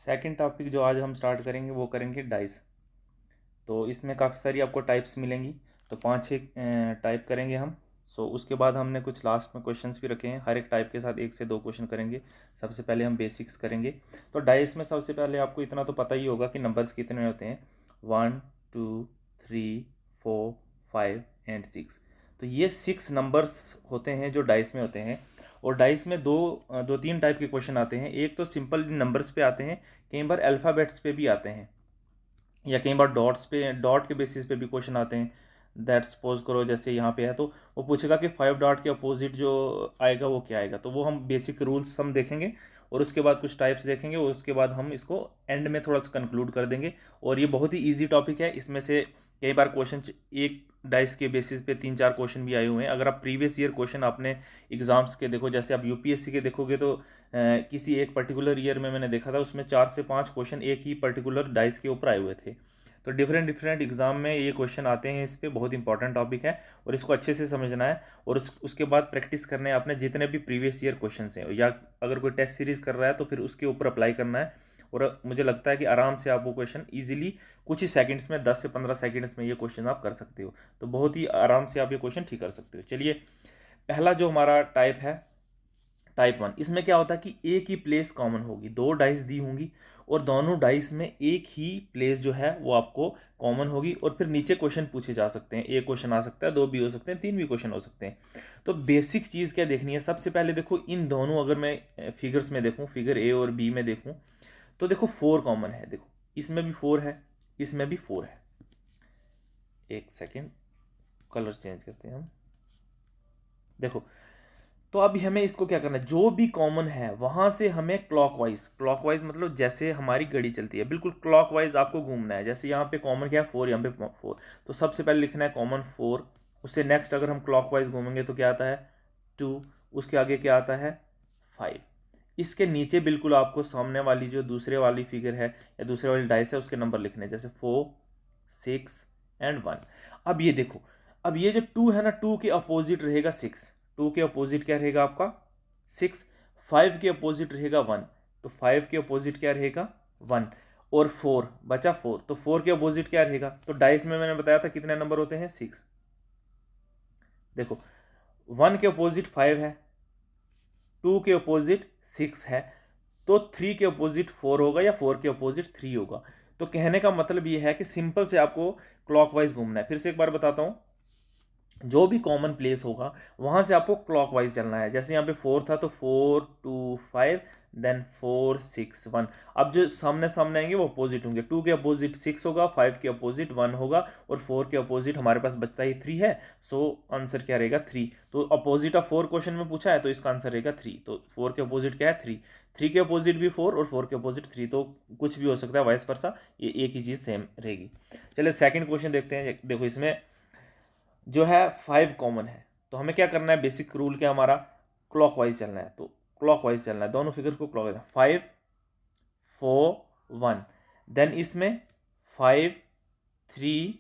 Second topic जो आज हम स्टार्ट करेंगे वो करेंगे डाइस। तो इसमें काफ़ी सारी आपको टाइप्स मिलेंगी, तो 5-6 टाइप करेंगे हम। उसके बाद हमने कुछ लास्ट में क्वेश्चंस भी रखे हैं, हर एक टाइप के साथ 1 से 2 क्वेश्चन करेंगे। सबसे पहले हम बेसिक्स करेंगे। तो डाइस में सबसे पहले आपको इतना तो पता ही होगा कि नंबर्स कितने होते हैं, 1 2 3 4 5 एंड 6। तो ये 6 नंबर्स होते हैं जो डाइस में होते हैं। और डाइस में दो तीन टाइप के क्वेश्चन आते हैं। एक तो सिंपल नंबर्स पे आते हैं, कई बार अल्फ़ाबेट्स पे भी आते हैं, या कई बार डॉट के बेसिस पे भी क्वेश्चन आते हैं। दैट सपोज करो जैसे यहाँ पे है, तो वो पूछेगा कि 5 डॉट के अपोजिट जो आएगा वो क्या आएगा। तो वो हम बेसिक रूल्स हम देखेंगे और उसके बाद कुछ टाइप्स देखेंगे और उसके बाद हम इसको एंड में थोड़ा सा कंक्लूड कर देंगे। और ये बहुत ही ईजी टॉपिक है, इसमें से कई बार क्वेश्चन एक डाइस के बेसिस पे 3-4 क्वेश्चन भी आए हुए हैं। अगर आप प्रीवियस ईयर क्वेश्चन आपने एग्जाम्स के देखो, जैसे आप यूपीएससी के देखोगे, तो किसी एक पर्टिकुलर ईयर में मैंने देखा था उसमें 4 से 5 क्वेश्चन एक ही पर्टिकुलर डाइस के ऊपर आए हुए थे। तो डिफरेंट डिफरेंट एग्जाम में ये क्वेश्चन आते हैं, इस पर बहुत इंपॉर्टेंट टॉपिक है और इसको अच्छे से समझना है। और उसके बाद प्रैक्टिस करना है आपने जितने भी प्रीवियस ईयर क्वेश्चन हैं, या अगर कोई टेस्ट सीरीज कर रहा है तो फिर उसके ऊपर अप्लाई करना है। और मुझे लगता है कि आराम से आप वो क्वेश्चन ईजिली कुछ ही सेकंड्स में, 10 से 15 सेकंड्स में ये क्वेश्चन आप कर सकते हो। तो बहुत ही आराम से आप ये क्वेश्चन ठीक कर सकते हो। चलिए, पहला जो हमारा टाइप है, टाइप 1, इसमें क्या होता है कि एक ही प्लेस कॉमन होगी, 2 डाइस दी होंगी और दोनों डाइस में एक ही प्लेस जो है वो आपको कॉमन होगी। और फिर नीचे क्वेश्चन पूछे जा सकते हैं, एक क्वेश्चन आ सकता है, 2 भी हो सकते हैं, 3 भी क्वेश्चन हो सकते हैं। तो बेसिक चीज़ क्या देखनी है, सबसे पहले देखो इन दोनों, अगर मैं फिगर्स में देखूँ, फिगर ए और बी में देखूँ, तो देखो 4 कॉमन है। देखो इसमें भी 4 है, इसमें भी 4 है। एक सेकेंड, कलर चेंज करते हैं हम। देखो, तो अभी हमें इसको क्या करना है, जो भी कॉमन है वहां से हमें क्लॉकवाइज मतलब जैसे हमारी घड़ी चलती है बिल्कुल क्लॉकवाइज आपको घूमना है। जैसे यहाँ पे कॉमन क्या है, 4, यहाँ पे 4, तो सबसे पहले लिखना है कॉमन 4। उससे नेक्स्ट अगर हम क्लॉकवाइज घूमेंगे तो क्या आता है, 2। उसके आगे क्या आता है, 5। इसके नीचे बिल्कुल आपको सामने वाली जो दूसरे वाली फिगर है या दूसरे वाली डाइस है उसके नंबर लिखने हैं, जैसे 4 6 एंड 1। अब ये देखो, अब ये जो 2 है ना, 2 के अपोजिट रहेगा 6। 2 के अपोजिट क्या रहेगा आपका, 6। 5 के अपोजिट रहेगा 1, तो 5 के अपोजिट क्या रहेगा, 1। और 4 बचा, 4, तो 4 के अपोजिट क्या रहेगा। तो डाइस में मैंने बताया था कितने नंबर होते हैं, 6। देखो 1 के अपोजिट 5 है, 2 के अपोजिट 6 है, तो 3 के अपोजिट 4 होगा या 4 के अपोजिट 3 होगा। तो कहने का मतलब ये है कि सिंपल से आपको क्लॉकवाइज घूमना है। फिर से एक बार बताता हूं, जो भी कॉमन प्लेस होगा वहां से आपको क्लॉकवाइज चलना है। जैसे यहाँ पे 4 था तो 4 2 5, देन 4 6 1। अब जो सामने सामने आएंगे वो अपोजिट होंगे, 2 के अपोजिट 6 होगा, 5 के अपोजिट 1 होगा और 4 के अपोजिट हमारे पास बचता ही 3 है। सो आंसर क्या रहेगा, 3। तो अपोजिट ऑफ 4 क्वेश्चन में पूछा है तो इसका आंसर रहेगा 3। तो 4 के अपोजिट क्या है, 3। 3 के अपोजिट भी 4 और 4 के अपोजिट 3, तो कुछ भी हो सकता है, वाइस वर्सा, ये एक ही चीज़ सेम रहेगी। चलिए सेकंड क्वेश्चन देखते हैं। देखो इसमें जो है 5 कॉमन है, तो हमें क्या करना है, बेसिक रूल क्या हमारा, क्लॉकवाइज चलना है। तो क्लॉकवाइज चलना है, दोनों फिगर को क्लॉकवाइज, 5 4 1, देन इसमें 5 3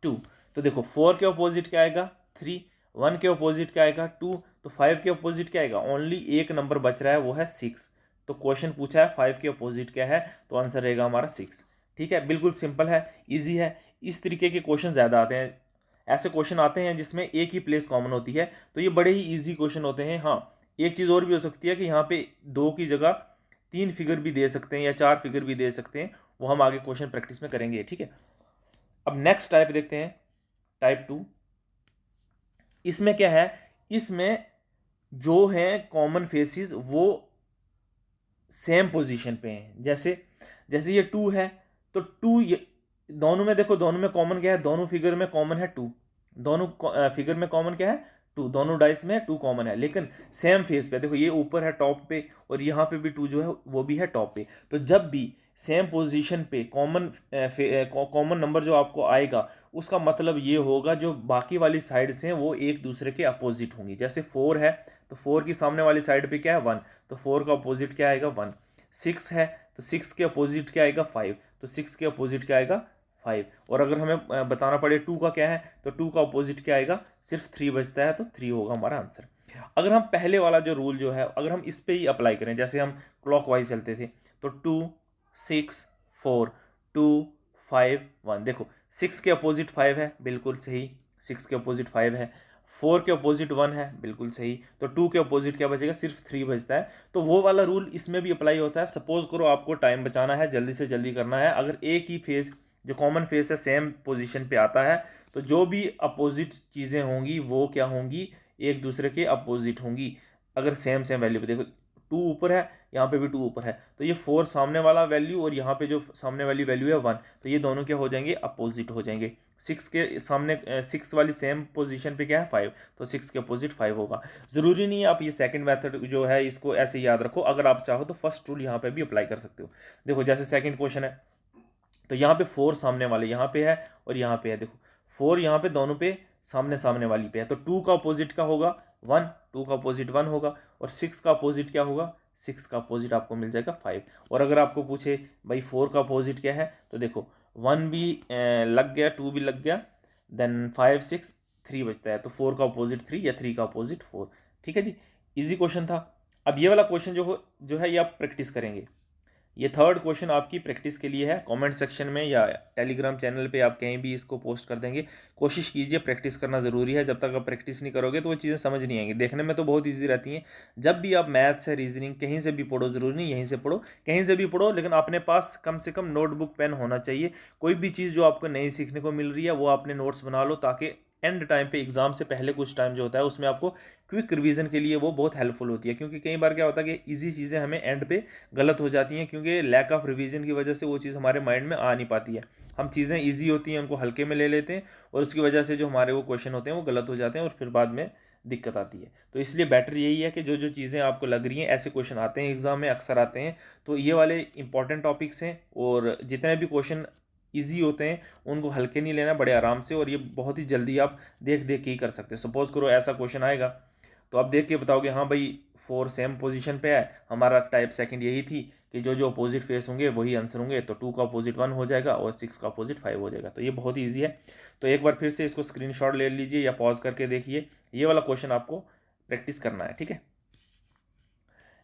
2। तो देखो 4 के अपोजिट क्या आएगा, 3। 1 के अपोजिट क्या आएगा, 2। तो 5 के अपोजिट क्या आएगा, ओनली एक नंबर बच रहा है वो है 6। तो क्वेश्चन पूछा है 5 के अपोजिट क्या है, तो आंसर रहेगा हमारा 6। ठीक है, बिल्कुल सिंपल है, इजी है। इस तरीके के क्वेश्चन ज़्यादा आते हैं, ऐसे क्वेश्चन आते हैं जिसमें एक ही प्लेस कॉमन होती है, तो ये बड़े ही इजी क्वेश्चन होते हैं। हाँ, एक चीज़ और भी हो सकती है कि यहाँ पे 2 की जगह 3 फिगर भी दे सकते हैं या 4 फिगर भी दे सकते हैं, वो हम आगे क्वेश्चन प्रैक्टिस में करेंगे। ठीक है, अब नेक्स्ट टाइप देखते हैं, टाइप 2। इसमें क्या है, इसमें जो है कॉमन फेसिस वो सेम पोजीशन पे हैं। जैसे जैसे ये 2 है, तो 2 दोनों में देखो, दोनों में कॉमन क्या है, दोनों फिगर में कॉमन है 2। दोनों फिगर में कॉमन क्या है, 2। दोनों डाइस में 2 कॉमन है, लेकिन सेम फेस पे देखो, ये ऊपर है टॉप पे और यहाँ पे भी 2 जो है वो भी है टॉप पे। तो जब भी सेम पोजीशन पे कॉमन नंबर जो आपको आएगा, उसका मतलब ये होगा जो बाकी वाली साइड से वो एक दूसरे के अपोजिट होंगी। जैसे 4 है, तो 4 की सामने वाली साइड पे क्या है, 1, तो 4 का अपोजिट क्या आएगा, 1। 6 है, तो 6 के अपोजिट क्या आएगा, 5, तो 6 के अपोजिट क्या आएगा, 5। और अगर हमें बताना पड़े 2 का क्या है, तो 2 का अपोजिट क्या आएगा, सिर्फ 3 बचता है, तो 3 होगा हमारा आंसर। अगर हम पहले वाला जो रूल जो है, अगर हम इस पे ही अप्लाई करें, जैसे हम क्लॉकवाइज चलते थे, तो 2 6 4 2 5 1। देखो 6 के अपोजिट 5 है, बिल्कुल सही, 6 के अपोजिट 5 है। 4 के अपोजिट 1 है, बिल्कुल सही। तो 2 के अपोजिट क्या बचेगा, सिर्फ 3 बचता है। तो वो वाला रूल इसमें भी अप्लाई होता है। सपोज करो आपको टाइम बचाना है, जल्दी से जल्दी करना है, अगर एक ही फेस जो कॉमन फेस है सेम पोजीशन पे आता है, तो जो भी अपोजिट चीज़ें होंगी वो क्या होंगी, एक दूसरे के अपोजिट होंगी। अगर सेम सेम वैल्यू पे देखो, 2 ऊपर है, यहाँ पे भी 2 ऊपर है, तो ये 4 सामने वाला वैल्यू और यहाँ पे जो सामने वाली वैल्यू है 1, तो ये दोनों क्या हो जाएंगे, अपोजिट हो जाएंगे। 6 के सामने 6 वाली सेम पोजीशन पे क्या है 5, तो 6 के अपोजिट 5 होगा। ज़रूरी नहीं है आप ये सेकंड मेथड जो है इसको ऐसे याद रखो, अगर आप चाहो तो फर्स्ट रूल यहाँ पे भी अप्लाई कर सकते हो। देखो जैसे सेकंड क्वेश्चन है, तो यहाँ पे 4 सामने वाले यहाँ पे है और यहाँ पे है। देखो 4 यहाँ पे दोनों पे सामने सामने वाली पे है, तो 2 का अपोजिट क्या होगा 1, 2 का अपोजिट 1 होगा। और 6 का अपोजिट क्या होगा, 6 का अपोजिट आपको मिल जाएगा 5। और अगर आपको पूछे भाई 4 का अपोजिट क्या है, तो देखो 1 भी लग गया, 2 भी लग गया, देन 5 6 3 बचता है, तो 4 का अपोजिट 3 या 3 का अपोजिट 4। ठीक है जी, इजी क्वेश्चन था। अब ये वाला क्वेश्चन जो है ये आप प्रैक्टिस करेंगे। ये थर्ड क्वेश्चन आपकी प्रैक्टिस के लिए है। कमेंट सेक्शन में या टेलीग्राम चैनल पे आप कहीं भी इसको पोस्ट कर देंगे। कोशिश कीजिए, प्रैक्टिस करना ज़रूरी है। जब तक आप प्रैक्टिस नहीं करोगे तो वो चीज़ें समझ नहीं आएंगी। देखने में तो बहुत इजी रहती हैं। जब भी आप मैथ्स है, रीजनिंग कहीं से भी पढ़ो, ज़रूरी नहीं यहीं से पढ़ो, कहीं से भी पढ़ो, लेकिन अपने पास कम से कम नोटबुक पेन होना चाहिए। कोई भी चीज़ जो आपको नई सीखने को मिल रही है वो आपने नोट्स बना लो, ताकि एंड टाइम पे एग्जाम से पहले कुछ टाइम जो होता है उसमें आपको क्विक रिवीजन के लिए वो बहुत हेल्पफुल होती है। क्योंकि कई बार क्या होता है कि इजी चीज़ें हमें एंड पे गलत हो जाती हैं, क्योंकि लैक ऑफ रिवीजन की वजह से वो चीज़ हमारे माइंड में आ नहीं पाती है। हम चीज़ें इजी होती हैं उनको हल्के में ले लेते हैं, और उसकी वजह से जो हमारे वो क्वेश्चन होते हैं वो गलत हो जाते हैं और फिर बाद में दिक्कत आती है। तो इसलिए बेटर यही है कि जो जो चीज़ें आपको लग रही हैं, ऐसे क्वेश्चन आते हैं एग्जाम में, अक्सर आते हैं, तो ये वाले इंपॉर्टेंट टॉपिक्स हैं, और जितने भी क्वेश्चन ईजी होते हैं उनको हल्के नहीं लेना, बड़े आराम से। और ये बहुत ही जल्दी आप देख देख के ही कर सकते हैं। सपोज करो ऐसा क्वेश्चन आएगा, तो आप देख के बताओगे हाँ भाई 4 सेम पोजीशन पे है, हमारा टाइप सेकंड यही थी कि जो जो अपोजिट फेस होंगे वही आंसर होंगे, तो 2 का अपोजिट 1 हो जाएगा और 6 का अपोजिट 5 हो जाएगा। तो ये बहुत ही ईजी है। तो एक बार फिर से इसको स्क्रीनशॉट ले लीजिए या पॉज करके देखिए, ये वाला क्वेश्चन आपको प्रैक्टिस करना है। ठीक है,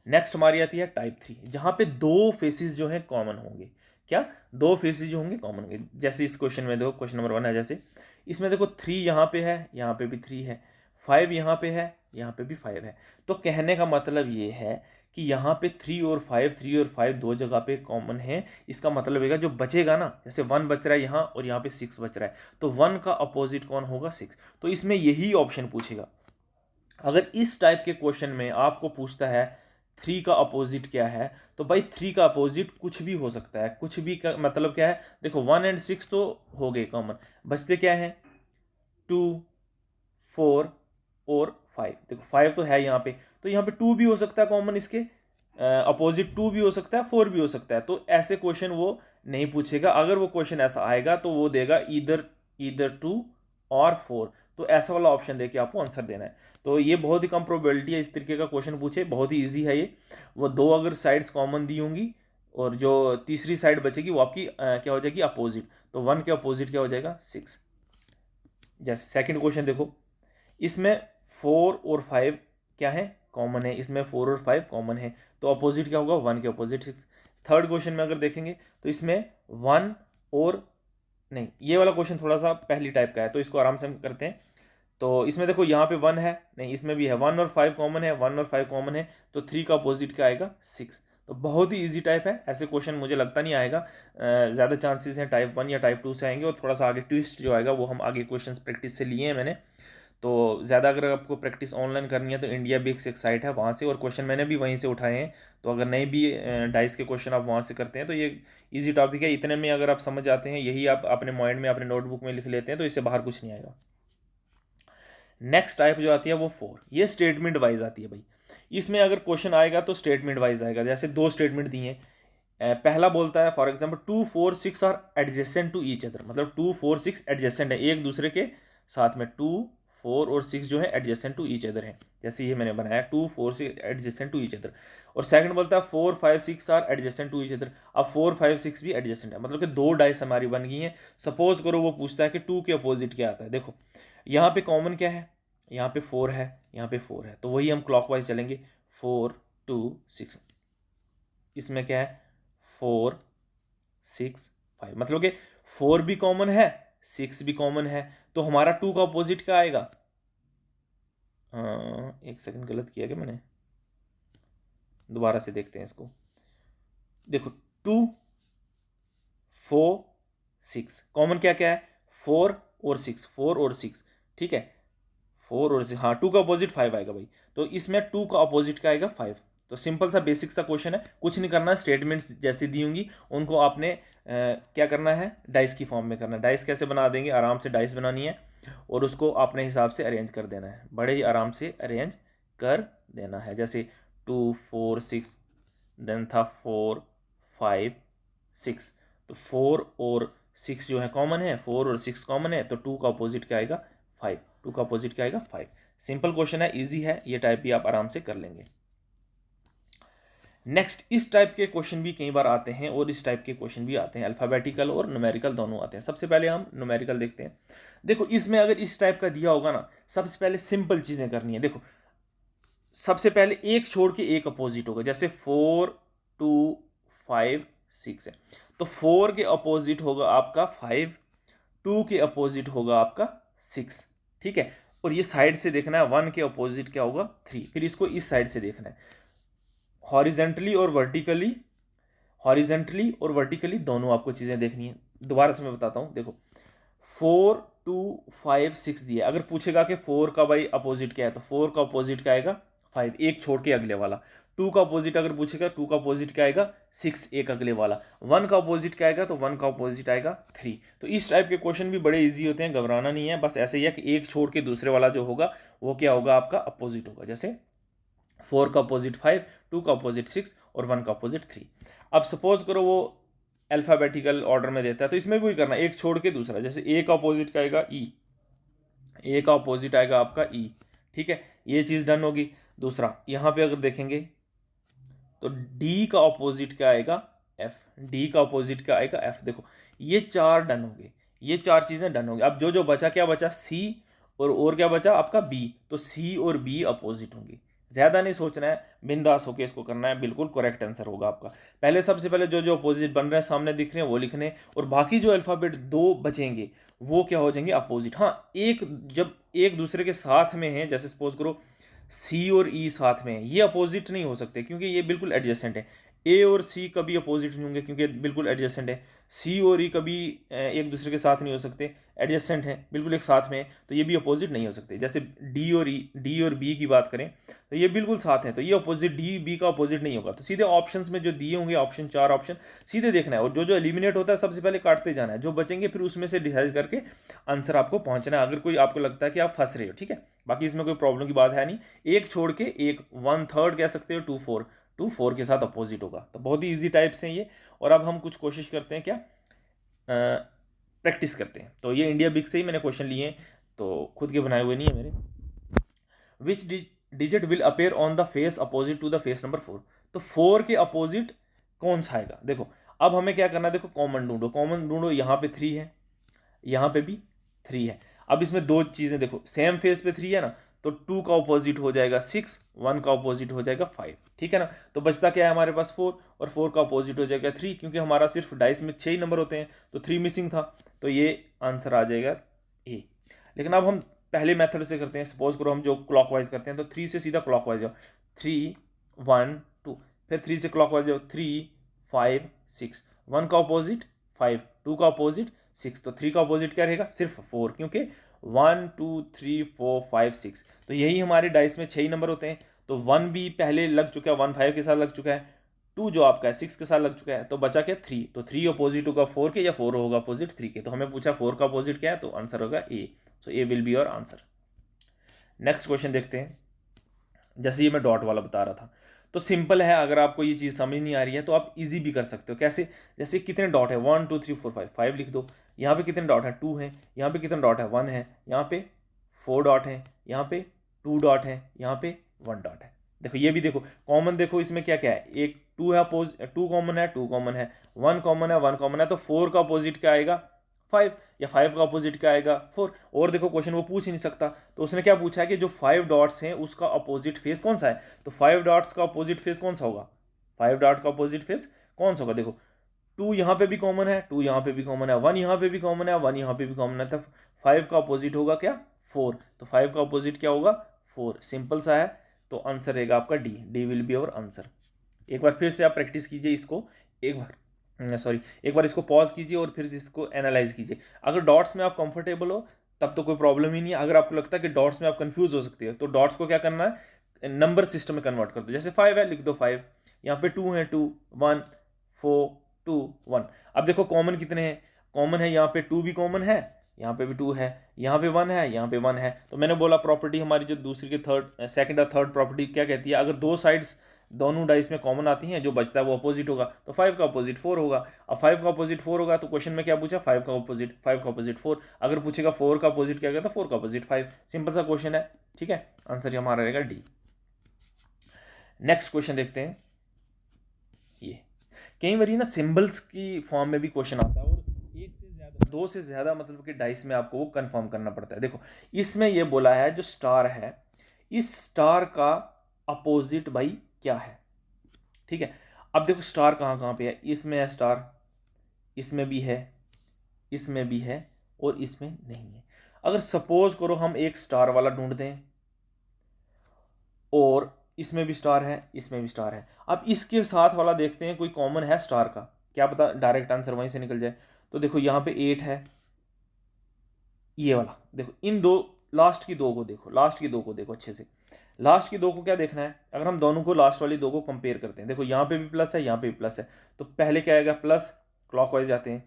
नेक्स्ट हमारी आती है टाइप 3, जहाँ पे दो फेसिस जो हैं कॉमन होंगे। क्या, दो फेसिस जो होंगे कॉमन होंगे। जैसे इस क्वेश्चन में देखो, क्वेश्चन नंबर 1 है, जैसे इसमें देखो 3 यहाँ पे है, यहाँ पे भी 3 है, 5 यहाँ पे है, यहाँ पे भी 5 है। तो कहने का मतलब ये है कि यहाँ पे 3 और 5 दो जगह पे कॉमन है। इसका मतलब है जो बचेगा ना, जैसे 1 बच रहा है यहाँ और यहाँ पे 6 बच रहा है, तो 1 का अपोजिट कौन होगा, 6। तो इसमें यही ऑप्शन पूछेगा। अगर इस टाइप के क्वेश्चन में आपको पूछता है 3 का अपोजिट क्या है, तो भाई 3 का अपोजिट कुछ भी हो सकता है। कुछ भी का मतलब क्या है, देखो 1 एंड 6 तो हो गए कॉमन, बचते क्या है 2 4 और 5। देखो 5 तो है यहाँ पे, तो यहाँ पे 2 भी हो सकता है कॉमन, इसके अपोजिट 2 भी हो सकता है, 4 भी हो सकता है। तो ऐसे क्वेश्चन वो नहीं पूछेगा। अगर वो क्वेश्चन ऐसा आएगा तो वो देगा ईदर 2 और 4। तो ऐसा वाला ऑप्शन देके आपको आंसर देना है। तो ये बहुत ही कम प्रोबेबिलिटी है इस तरीके का क्वेश्चन पूछे, बहुत ही इजी है ये। वो दो अगर साइड्स कॉमन दी होंगी और जो तीसरी साइड बचेगी वो आपकी क्या हो जाएगी, अपोजिट। तो 1 के अपोजिट क्या हो जाएगा, 6। जैसे सेकंड क्वेश्चन देखो, इसमें 4 और 5 क्या है, कॉमन है। इसमें 4 और 5 कॉमन है, तो अपोजिट क्या होगा, 1 के अपोजिट 6। थर्ड क्वेश्चन में अगर देखेंगे तो इसमें 1 और नहीं, ये वाला क्वेश्चन थोड़ा सा पहली टाइप का है, तो इसको आराम से हम करते हैं। तो इसमें देखो यहाँ पे 1 है, नहीं इसमें भी है, 1 और 5 कॉमन है, 1 और 5 कॉमन है, तो 3 का अपोजिट क्या आएगा, 6। तो बहुत ही इजी टाइप है। ऐसे क्वेश्चन मुझे लगता नहीं आएगा, ज़्यादा चांसेस हैं टाइप 1 या टाइप 2 से आएंगे, और थोड़ा सा आगे ट्विस्ट जो आएगा वो हम आगे क्वेश्चन प्रैक्टिस से लिए हैं मैंने। तो ज़्यादा अगर आपको प्रैक्टिस ऑनलाइन करनी है तो इंडिया बिक्स एक साइट है, वहाँ से, और क्वेश्चन मैंने भी वहीं से उठाए हैं। तो अगर नहीं भी डाइस के क्वेश्चन आप वहाँ से करते हैं तो ये इजी टॉपिक है। इतने में अगर आप समझ जाते हैं, यही आप अपने माइंड में अपने नोटबुक में लिख लेते हैं, तो इससे बाहर कुछ नहीं आएगा। नेक्स्ट टाइप जो आती है वो 4, ये स्टेटमेंट वाइज आती है भाई। इसमें अगर क्वेश्चन आएगा तो स्टेटमेंट वाइज आएगा। जैसे दो स्टेटमेंट दिए हैं, पहला बोलता है for example 2 4 6 are adjacent to each other, मतलब 2 4 6 एडजेसेंट है एक दूसरे के साथ में। 2 4 और 6 जो है एडजेसेंट टू ईच अदर है, जैसे ये मैंने बनाया 2 4 6 एडजेसेंट टू ईच अदर। और सेकंड बोलता है 4 5 6 are adjacent to each other. अब 4 5 6 भी एडजेसेंट है, मतलब कि दो डाइस हमारी बन गई हैं। सपोज करो वो पूछता है कि 2 के अपोजिट क्या आता है। देखो यहाँ पे कॉमन क्या है, यहाँ पे 4 है, यहाँ पे 4 है, तो वही हम क्लॉकवाइज चलेंगे, 4 2 6। इसमें क्या है 4 6 5, मतलब कि 4 भी कॉमन है 6 भी कॉमन है, तो हमारा 2 का अपोजिट क्या आएगा? एक सेकंड, गलत किया क्या मैंने? दोबारा से देखते हैं इसको। देखो 2 4 6 कॉमन क्या क्या है? 4 और 6, 4 और 6, ठीक है, 4 और 6, हाँ 2 का अपोजिट 5 आएगा भाई, तो इसमें 2 का अपोजिट क्या आएगा? 5। तो सिंपल सा बेसिक सा क्वेश्चन है, कुछ नहीं करना, स्टेटमेंट्स जैसी दी होंगी उनको आपने क्या करना है? डाइस की फॉर्म में करना है। डाइस कैसे बना देंगे? आराम से डाइस बनानी है और उसको अपने हिसाब से अरेंज कर देना है, बड़े ही आराम से अरेंज कर देना है। जैसे 2 4 6 देन था 4 5 6, तो 4 और 6 जो है कॉमन है, 4 और 6 कॉमन है, तो 2 का अपोजिट क्या आएगा? 5। 2 का अपोजिट क्या आएगा? 5। सिंपल क्वेश्चन है, इजी है, ये टाइप भी आप आराम से कर लेंगे। नेक्स्ट, इस टाइप के क्वेश्चन भी कई बार आते हैं और इस टाइप के क्वेश्चन भी आते हैं, अल्फाबेटिकल और न्यूमेरिकल दोनों आते हैं। सबसे पहले हम न्यूमेरिकल देखते हैं। देखो इसमें अगर इस टाइप का दिया होगा ना, सबसे पहले सिंपल चीजें करनी है। देखो सबसे पहले एक छोड़ के एक अपोजिट होगा, जैसे 4 2 5 6 है, तो 4 के अपोजिट होगा आपका 5, 2 के अपोजिट होगा आपका 6, ठीक है। और ये साइड से देखना है, 1 के अपोजिट क्या होगा? 3। फिर इसको इस साइड से देखना है, हॉरिजेंटली और वर्टिकली, हॉरिजेंटली और वर्टिकली दोनों आपको चीजें देखनी है। दोबारा से मैं बताता हूं, देखो 4 2 5 6 दिया, अगर पूछेगा कि 4 का भाई अपोजिट क्या है, तो 4 का अपोजिट क्या आएगा? 5, एक छोड़ के अगले वाला। 2 का अपोजिट अगर पूछेगा, 2 का अपोजिट क्या आएगा? 6, एक अगले वाला। 1 का अपोजिट क्या आएगा? तो 1 का अपोजिट आएगा 3। तो इस टाइप के क्वेश्चन भी बड़े इजी होते हैं, घबराना नहीं है, बस ऐसे ही है कि एक छोड़ के दूसरे वाला जो होगा वो क्या होगा? आपका अपोजिट होगा। जैसे 4 का अपोजिट 5, 2 का अपोजिट 6 और 1 का अपोजिट 3। अब सपोज करो वो अल्फाबेटिकल ऑर्डर में देता है, तो इसमें भी वही करना, एक छोड़ के दूसरा। जैसे ए का अपोजिट क्या आएगा? ई, ए का अपोजिट आएगा आपका ई, ठीक है, ये चीज डन होगी। दूसरा यहां पे अगर देखेंगे तो डी का अपोजिट क्या आएगा? एफ, डी का अपोजिट क्या आएगा? एफ। देखो ये चार डन हो गए, ये चार चीजें डन हो गई। अब जो जो बचा, क्या बचा? सी और क्या बचा आपका? बी। तो सी और बी अपोजिट होंगे, ज्यादा नहीं सोचना है, बिंदास होके इसको करना है, बिल्कुल करेक्ट आंसर होगा आपका। पहले सबसे पहले जो जो अपोजिट बन रहे हैं सामने दिख रहे हैं वो लिखने, और बाकी जो अल्फाबेट दो बचेंगे वो क्या हो जाएंगे? अपोजिट। हाँ, एक जब एक दूसरे के साथ में है, जैसे सपोज करो सी और ई साथ में है, ये अपोजिट नहीं हो सकते क्योंकि ये बिल्कुल एडजेसेंट है। ए और सी कभी अपोजिट नहीं होंगे क्योंकि बिल्कुल एडजेसेंट है। सी और ई कभी एक दूसरे के साथ नहीं हो सकते, एडजेसेंट है, बिल्कुल एक साथ में है, तो ये भी अपोजिट नहीं हो सकते। जैसे डी और ई, डी और बी की बात करें तो ये बिल्कुल साथ हैं, तो ये अपोजिट, डी बी का अपोजिट नहीं होगा। तो सीधे ऑप्शंस में जो दिए होंगे, ऑप्शन 4 ऑप्शन सीधे देखना है, और जो जो एलिमिनेट होता है सबसे पहले काटते जाना है, जो बचेंगे फिर उसमें से डिसाइड करके आंसर आपको पहुंचना है, अगर कोई आपको लगता है कि आप फंस रहे हो, ठीक है। बाकी इसमें कोई प्रॉब्लम की बात है नहीं, एक छोड़ के एक, 1/3 कह सकते हो, 2/4, 2/4 के साथ अपोजिट होगा। तो बहुत ही ईजी टाइप्स हैं ये। और अब हम कुछ कोशिश करते हैं, क्या प्रैक्टिस करते हैं। तो ये इंडिया बिग से ही मैंने क्वेश्चन लिए हैं, तो खुद के बनाए हुए नहीं है मेरे। Which digit will appear on the face opposite to the face number 4? तो 4 के अपोजिट कौन सा आएगा? देखो अब हमें क्या करना है, देखो कॉमन ढूंढो, कॉमन ढूंढो, यहाँ पे 3 है, यहाँ पे भी 3 है। अब इसमें दो चीजें देखो, सेम फेस पे 3 है ना, तो 2 का ऑपोजिट हो जाएगा 6, 1 का ऑपोजिट हो जाएगा 5, ठीक है ना। तो बचता क्या है हमारे पास? 4, और 4 का ऑपोजिट हो जाएगा 3, क्योंकि हमारा सिर्फ डाइस में 6 ही नंबर होते हैं, तो 3 मिसिंग था, तो ये आंसर आ जाएगा ए। लेकिन अब हम पहले मेथड से करते हैं, सपोज करो हम जो क्लॉकवाइज करते हैं, तो 3 से सीधा क्लॉकवाइज जाओ, 3 1 2, फिर 3 से क्लॉकवाइज जाओ, 3 5 6, 1 का ऑपोजिट 5, 2 का ऑपोजिट 6, तो 3 का ऑपोजिट क्या रहेगा? सिर्फ 4, क्योंकि 1 2 3 4 5 6, तो यही हमारे डाइस में 6 ही नंबर होते हैं। तो 1 भी पहले लग चुका है, 1 5 के साथ लग चुका है, 2 जो आपका है 6 के साथ लग चुका है, तो बचा क्या? 3। तो 3 अपोजिट होगा 4 के, या 4 होगा अपोजिट 3 के। तो हमें पूछा 4 का अपोजिट क्या है, तो आंसर होगा A. So A will be your answer. Next question देखते हैं। जैसे ये मैं डॉट वाला बता रहा था, तो सिंपल है, अगर आपको ये चीज़ समझ नहीं आ रही है तो आप इजी भी कर सकते हो। कैसे? जैसे कितने डॉट है, 1 2 3 4 5, 5 लिख दो। यहाँ पे कितने डॉट है? 2 है। यहाँ पे कितने डॉट है? 1 है। यहाँ पे 4 डॉट है, यहाँ पे 2 डॉट है, यहाँ पे 1 डॉट है। देखो ये भी देखो कॉमन, देखो इसमें क्या क्या है, एक 2 है, 2 कॉमन है, 2 कॉमन है, 1 कॉमन है, 1 कॉमन है, तो 4 का अपोजिट क्या आएगा? 5, या 5 का अपोजिट क्या आएगा? 4। और देखो क्वेश्चन वो पूछ ही नहीं सकता, तो उसने क्या पूछा है कि जो 5 डॉट्स हैं उसका अपोजिट फेस कौन सा है। तो 5 डॉट्स का अपोजिट फेस कौन सा होगा? 5 डॉट का अपोजिट फेस कौन सा होगा? देखो 2 यहाँ पे भी कॉमन है, 2 यहाँ पे भी कॉमन है, 1 यहाँ पे भी कॉमन है, 1 यहाँ पे भी कॉमन है, तो 5 का अपोजिट होगा क्या? 4। तो 5 का अपोजिट क्या होगा? 4। सिंपल सा है, तो आंसर रहेगा आपका D. D will be our answer. एक बार फिर से आप प्रैक्टिस कीजिए इसको, एक बार इसको पॉज कीजिए और फिर इसको एनालाइज कीजिए। अगर डॉट्स में आप कंफर्टेबल हो तब तो कोई प्रॉब्लम ही नहीं है। अगर आपको लगता है कि डॉट्स में आप कंफ्यूज हो सकते हो तो डॉट्स को क्या करना है? नंबर सिस्टम में कन्वर्ट कर दो। जैसे 5 है, लिख दो 5, यहाँ पे 2 है, 2 1 4 2 1। अब देखो कॉमन कितने हैं? कॉमन है, यहाँ पे 2 भी कॉमन है, यहाँ पे भी 2 है, यहाँ पे 1 है, यहाँ पे 1 है। तो मैंने बोला प्रॉपर्टी हमारी जो दूसरी के सेकंड और थर्ड प्रॉपर्टी क्या कहती है? अगर दो साइड्स दोनों डाइस में कॉमन आती हैं, जो बचता है वो अपोजिट होगा। तो 5 का अपोजिट 4 होगा। अब 5 का अपोजिट 4 होगा, तो क्वेश्चन में क्या पूछा? 5 का अपोजिट 4। अगर पूछेगा 4 का अपोजिट क्या कहता है? 4 का अपोजिट 5। सिंपल सा क्वेश्चन है, ठीक है। आंसर हमारा रहेगा डी। नेक्स्ट क्वेश्चन देखते हैं। ये कई बार ना सिंबल्स की फॉर्म में भी क्वेश्चन आता है, और एक से ज्यादा, दो से ज्यादा मतलब कि डाइस में आपको वो कंफर्म करना पड़ता है। देखो इसमें ये बोला है जो स्टार है, इस स्टार का अपोजिट भाई क्या है? ठीक है। अब देखो स्टार कहाँ कहाँ पे है? इसमें है स्टार, इसमें भी है, इसमें भी है, और इसमें नहीं है। अगर सपोज करो हम एक स्टार वाला ढूंढ दें, और इसमें भी स्टार है, इसमें भी स्टार है। अब इसके साथ वाला देखते हैं कोई कॉमन है स्टार का, क्या पता डायरेक्ट आंसर वहीं से निकल जाए। तो देखो यहाँ पे 8 है, ये वाला देखो, इन दो लास्ट की दो को देखो, लास्ट की दो को देखो अच्छे से। लास्ट की दो को क्या देखना है? अगर हम दोनों को, लास्ट वाली दो को कंपेयर करते हैं, देखो यहाँ पे भी प्लस है, यहाँ पे भी प्लस है, तो पहले क्या आएगा? प्लस, क्लॉकवाइज जाते हैं,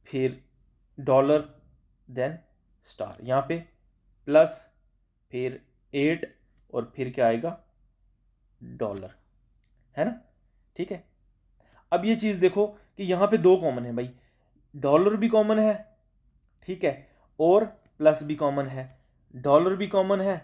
फिर डॉलर, देन स्टार। यहाँ पे प्लस, फिर 8, और फिर क्या आएगा? डॉलर, है ना? ठीक है। अब ये चीज देखो कि यहां पे दो कॉमन है भाई, डॉलर भी कॉमन है, ठीक है, और प्लस भी कॉमन है। डॉलर भी कॉमन है,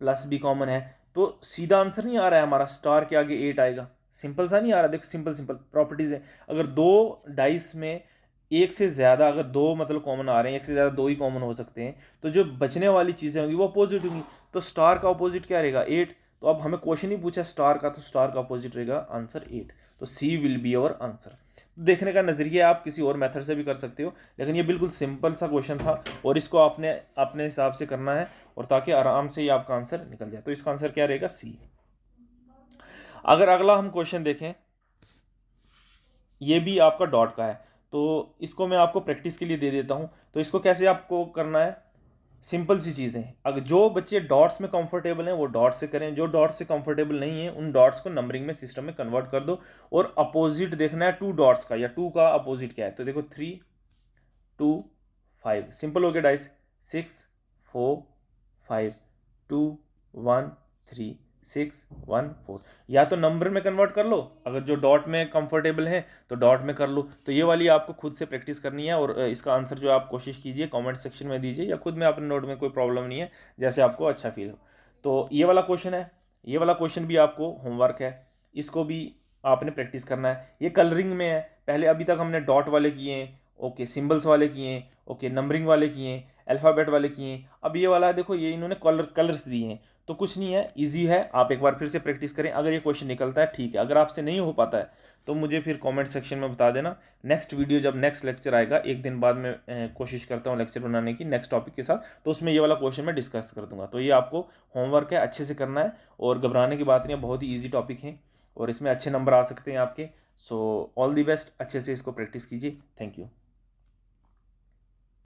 प्लस भी कॉमन है, तो सीधा आंसर नहीं आ रहा है हमारा, स्टार के आगे 8 आएगा। सिंपल सा नहीं आ रहा। देखो सिंपल सिंपल प्रॉपर्टीज है। अगर दो डाइस में एक से ज्यादा, अगर दो मतलब कॉमन आ रहे हैं, एक से ज्यादा दो ही कॉमन हो सकते हैं, तो जो बचने वाली चीजें होंगी वो अपोजिट होंगी। तो स्टार का अपोजिट क्या रहेगा? 8। तो अब हमें क्वेश्चन ही पूछा स्टार का, तो स्टार का अपोजिट रहेगा आंसर 8। तो सी विल बी अवर आंसर। देखने का नजरिया आप किसी और मेथड से भी कर सकते हो, लेकिन ये बिल्कुल सिंपल सा क्वेश्चन था, और इसको आपने अपने हिसाब से करना है, और ताकि आराम से ही आपका आंसर निकल जाए। तो इसका आंसर क्या रहेगा? सी। अगर अगला हम क्वेश्चन देखें, ये भी आपका डॉट का है, तो इसको मैं आपको प्रैक्टिस के लिए दे देता हूं। तो इसको कैसे आपको करना है? सिंपल सी चीज़ें। अगर जो बच्चे डॉट्स में कंफर्टेबल हैं वो डॉट से करें, जो डॉट्स से कंफर्टेबल नहीं है उन डॉट्स को नंबरिंग में सिस्टम में कन्वर्ट कर दो, और अपोजिट देखना है 2 डॉट्स का, या 2 का अपोजिट क्या है। तो देखो 3 2 5, सिंपल हो गया डाइस। 6 4 5 2 1 3 6 1 4, या तो नंबर में कन्वर्ट कर लो, अगर जो डॉट में कंफर्टेबल है तो डॉट में कर लो। तो ये वाली आपको खुद से प्रैक्टिस करनी है, और इसका आंसर जो आप कोशिश कीजिए कमेंट सेक्शन में दीजिए, या खुद में अपने नोट में, कोई प्रॉब्लम नहीं है, जैसे आपको अच्छा फील हो। तो ये वाला क्वेश्चन है, ये वाला क्वेश्चन भी आपको होमवर्क है, इसको भी आपने प्रैक्टिस करना है। ये कलरिंग में है। पहले अभी तक हमने डॉट वाले किए हैं, ओके, सिंबल्स वाले किए हैं, ओके, नंबरिंग वाले किए हैं, अल्फ़ाबेट वाले किए हैं। अब ये वाला है, देखो ये इन्होंने कलर्स दिए हैं, तो कुछ नहीं है, इजी है। आप एक बार फिर से प्रैक्टिस करें, अगर ये क्वेश्चन निकलता है ठीक है, अगर आपसे नहीं हो पाता है तो मुझे फिर कमेंट सेक्शन में बता देना। नेक्स्ट वीडियो जब नेक्स्ट लेक्चर आएगा, एक दिन बाद में कोशिश करता हूँ लेक्चर बनाने की नेक्स्ट टॉपिक के साथ, तो उसमें ये वाला क्वेश्चन मैं डिस्कस कर दूंगा। तो ये आपको होमवर्क है, अच्छे से करना है, और घबराने की बात नहीं है, बहुत ही ईजी टॉपिक है, और इसमें अच्छे नंबर आ सकते हैं आपके। सो ऑल दी बेस्ट, अच्छे से इसको प्रैक्टिस कीजिए। Thank you.